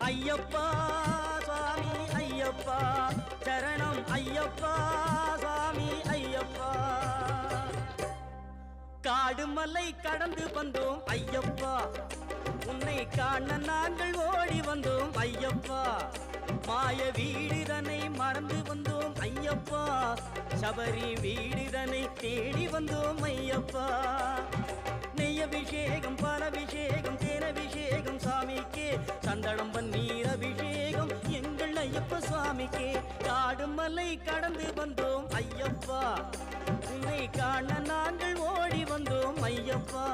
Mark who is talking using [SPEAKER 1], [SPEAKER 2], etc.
[SPEAKER 1] ஐயப்பா சுவாமி ஐயப்பா சரணம் ஐயப்பா சுவாமி ஐயப்பா காடு மலை கடந்து வந்தோம் ஐயப்பா உன்னை காண நாங்கள் ஓடி வந்தோம் ஐயப்பா மாய வீடுதனை மறந்து வந்தோம் ஐயப்பா சபரி வீடுதனை தேடி வந்தோம் ஐயப்பா நெய்யபிஷேகம் பாலபிஷேகம் தேனபிஷேகம் சாமிக்கே சந்தனம் பன்னீர் அபிஷேகம் எங்கள் ஐயப்ப சுவாமிக்கே காடு மலை கடந்து வந்தோம் ஐயப்பா உன்னை காண நாங்கள் ஓடி வந்தோம் ஐயப்பா